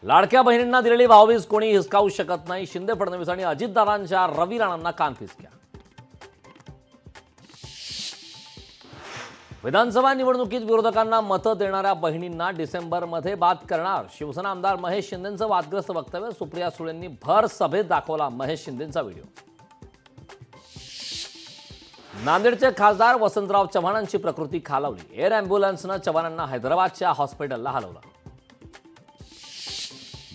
लाडक्या बहिणींना दिलेली भावभीज कोणी हिसकावू शकत नाही. शिंदे फडणवीस आणि अजितदादांच्या रवी राणांना कानफिसक्या. विधानसभा निवडणुकीत विरोधकांना मतं देणाऱ्या बहिणींना डिसेंबरमध्ये बाद करणार. शिवसेना आमदार महेश शिंदेंचं वादग्रस्त वक्तव्य. सुप्रिया सुळेंनी भर सभेत दाखवला महेश शिंदेंचा व्हिडिओ. नांदेडचे खासदार वसंतराव चव्हाणांची प्रकृती खालावली. एअर अँब्युलन्सनं चव्हाणांना हैदराबादच्या हॉस्पिटलला हलवलं.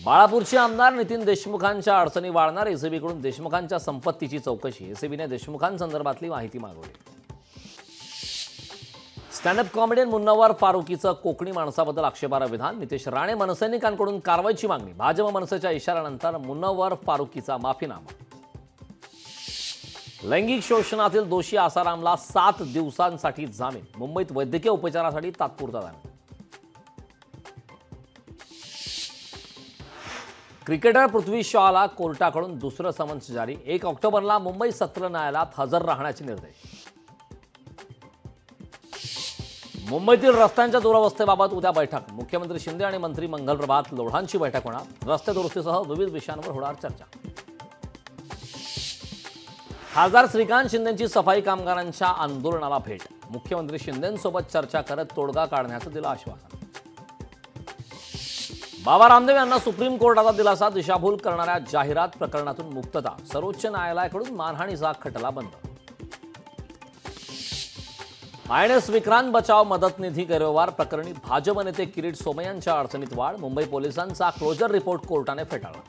बाळापूरचे आमदार नितीन देशमुखांच्या अडचणी वाढणार. एसीबीकडून देशमुखांच्या संपत्तीची चौकशी. एसीबीने देशमुखांसंदर्भातली माहिती मागवली. स्टँडअप कॉमेडियन मुन्नवर फारुकीचं कोकणी माणसाबद्दल आक्षेपार्ह विधान. नितेश राणे मनसैनिकांकडून कारवाईची मागणी. भाजप मनसेच्या इशाऱ्यानंतर मुन्नवर फारुकीचा माफीनामा. लैंगिक शोषणातील दोषी आसारामला 7 दिवसांसाठी जामीन. मुंबईत वैद्यकीय उपचारासाठी तात्पुरता जामीन. क्रिकेटर पृथ्वी शॉला कोर्टाकडून दुसरं समन्स जारी. 1 ऑक्टोबरला मुंबई सत्र न्यायालयात हजर राहण्याचे निर्देश. मुंबईतील रस्त्यांच्या दुरवस्थेबाबत उद्या बैठक. मुख्यमंत्री शिंदे आणि मंत्री मंगल प्रभात लोढांची बैठक होणार. रस्ते दुरुस्तीसह विविध विषयांवर होणार चर्चा. खासदार श्रीकांत शिंदेंची सफाई कामगारांच्या आंदोलनाला भेट. मुख्यमंत्री शिंदेंसोबत चर्चा करत तोडगा काढण्याचं दिलं आश्वासन. बाबा रामदेव यांना सुप्रीम कोर्टाचा दिलासा. दिशाभूल करणाऱ्या जाहिरात प्रकरणातून मुक्तता. सर्वोच्च न्यायालयाकडून मानहानीचा खटला बंद. आयएनएस विक्रांत बचाव मदत निधी गैरव्यवहार प्रकरणी भाजप नेते किरीट सोमय्यांच्या अडचणीत वाढ. मुंबई पोलिसांचा क्लोजर रिपोर्ट कोर्टाने फेटाळला.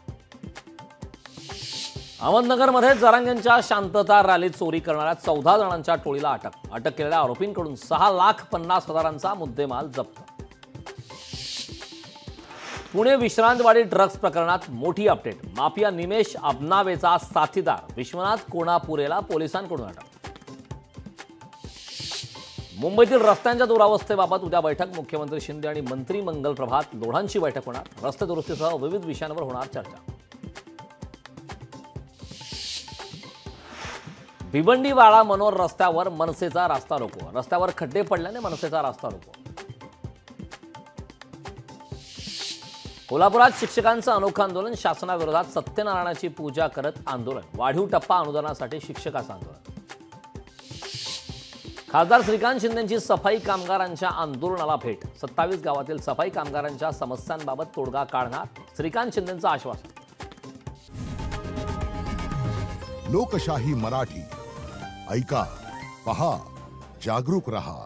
अहमदनगरमध्ये जरांगेंच्या शांतता रॅलीत चोरी करणाऱ्या 14 जणांच्या टोळीला अटक. अटक केलेल्या आरोपींकडून 6,50,000चा मुद्देमाल जप्त. पुणे विश्रांतवाडी ड्रग्ज प्रकरणात मोठी अपडेट. माफिया निमेश अबनावेचा साथीदार विश्वनाथ कोणापुरेला पोलिसांकडून अटक. मुंबईतील रस्त्यांच्या दुरावस्थेबाबत उद्या बैठक. मुख्यमंत्री शिंदे आणि मंत्री मंगल प्रभात लोढांची बैठक होणार. रस्ते दुरुस्तीसह विविध विषयांवर होणार चर्चा. भिवंडीवाडा मनोर रस्त्यावर मनसेचा रास्ता रोको. रस्त्यावर खड्डे पडल्याने मनसेचा रास्ता रोको. कोल्हापुरात शिक्षकांचं अनोखं आंदोलन. शासनाविरोधात सत्यनारायणाची पूजा करत आंदोलन. वाढीव टप्पा अनुदानासाठी शिक्षकांचं आंदोलन. खासदार श्रीकांत शिंदेंची सफाई कामगारांच्या आंदोलनाला भेट. 27 गावातील सफाई कामगारांच्या समस्यांबाबत तोडगा काढणार. श्रीकांत शिंदेंचं आश्वासन. लोकशाही मराठी ऐका, पहा, जागरूक रहा.